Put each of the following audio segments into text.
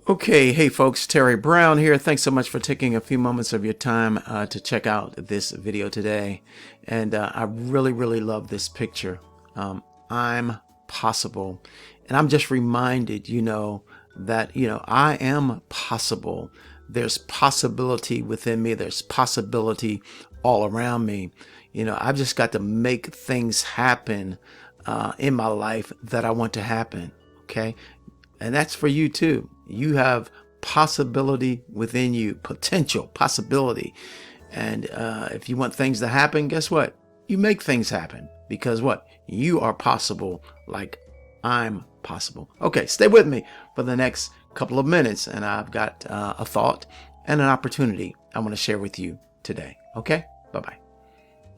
Okay, hey folks, Terry Brown here. Thanks so much for taking a few moments of your time to check out this video today. And I really love this picture. I'm possible. And I'm just reminded, that, I am possible. There's possibility within me. There's possibility all around me. I've just got to make things happen in my life that I want to happen. Okay. And that's for you too. You have possibility within you, potential possibility. And if you want things to happen, guess what? You make things happen because what? You are possible like I'm possible. Okay, stay with me for the next couple of minutes. And I've got a thought and an opportunity I want to share with you today. Okay, bye-bye.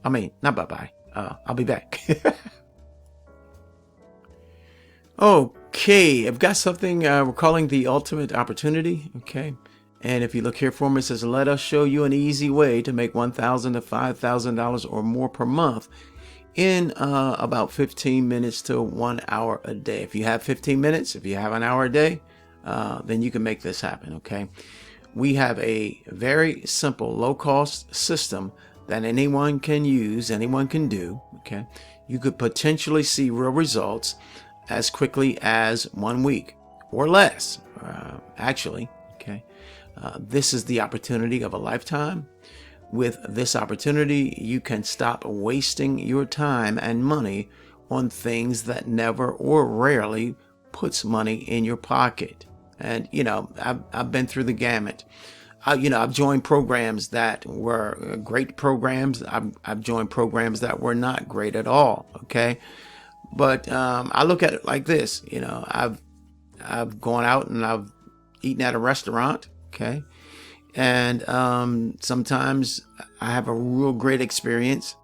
I mean, not bye-bye. I'll be back. Okay, I've got something we're calling the ultimate opportunity. Okay, and if you look here for me, it says, let us show you an easy way to make $1,000 to $5,000 or more per month in about 15 minutes to 1 hour a day. If you have 15 minutes, if you have an hour a day, then you can make this happen. Okay, we have a very simple, low-cost system that anyone can use, anyone can do. Okay, you could potentially see real results as quickly as 1 week or less, actually. Okay, this is the opportunity of a lifetime. With this opportunity, you can stop wasting your time and money on things that never or rarely puts money in your pocket. And I've been through the gamut. I've joined programs that were great programs. I've joined programs that were not great at all. Okay. But I look at it like this, I've gone out and I've eaten at a restaurant, okay, and sometimes I have a real great experience,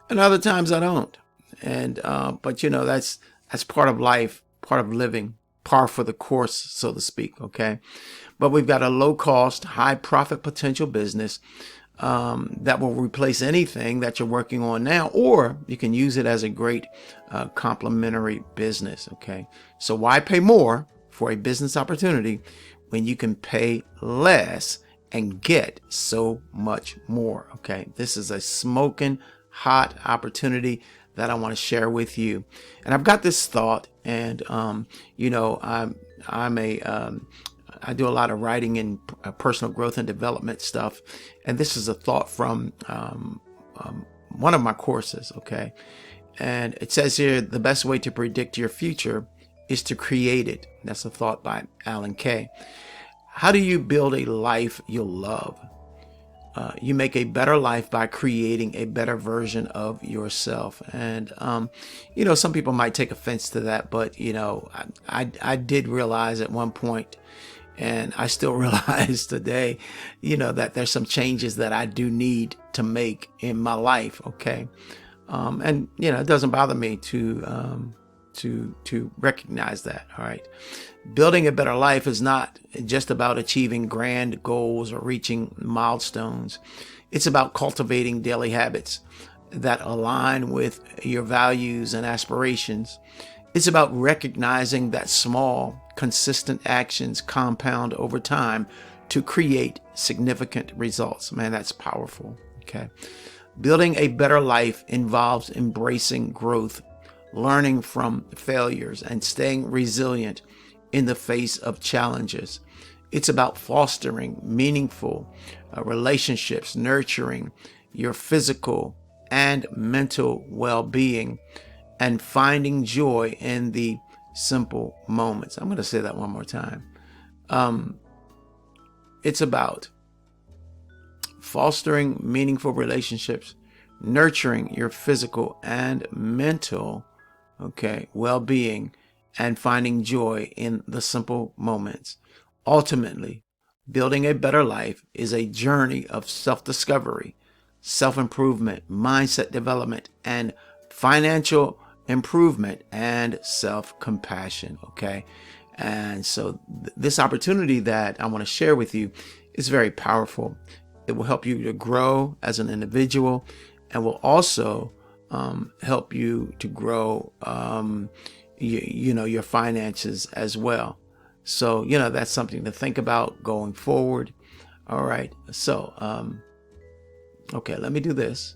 and other times I don't. And but that's part of life, part of living, par for the course, so to speak, okay. But we've got a low cost, high profit potential business that will replace anything that you're working on now, or you can use it as a great complementary business. Okay, so why pay more for a business opportunity when you can pay less and get so much more? Okay, this is a smoking hot opportunity that I want to share with you. And I've got this thought, and I do a lot of writing and personal growth and development stuff. And this is a thought from one of my courses, okay? And it says here, the best way to predict your future is to create it. That's a thought by Alan Kay. How do you build a life you'll love? You make a better life by creating a better version of yourself. And, some people might take offense to that, but, I did realize at one point, and I still realize today, that there's some changes that I do need to make in my life. Okay. And it doesn't bother me to recognize that. All right. Building a better life is not just about achieving grand goals or reaching milestones. It's about cultivating daily habits that align with your values and aspirations. It's about recognizing that small, consistent actions compound over time to create significant results. Man, that's powerful. Okay. Building a better life involves embracing growth, learning from failures, and staying resilient in the face of challenges. It's about fostering meaningful relationships, nurturing your physical and mental well-being, and finding joy in the simple moments. I'm going to say that one more time. It's about fostering meaningful relationships, nurturing your physical and mental, well-being, and finding joy in the simple moments. Ultimately, building a better life is a journey of self-discovery, self-improvement, mindset development, and financial improvement and self-compassion. Okay. And so this opportunity that I want to share with you is very powerful. It will help you to grow as an individual and will also help you to grow, your finances as well. So, that's something to think about going forward. All right. So, okay, let me do this.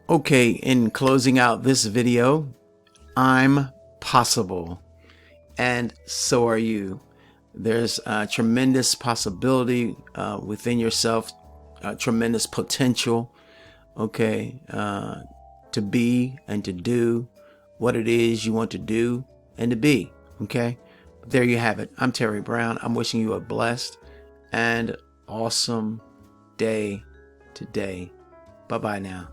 Okay, in closing out this video, I'm possible, and so are you. There's a tremendous possibility within yourself, tremendous potential, okay, to be and to do what it is you want to do and to be, okay? There you have it. I'm Terry Brown. I'm wishing you a blessed and awesome day today. Bye-bye now.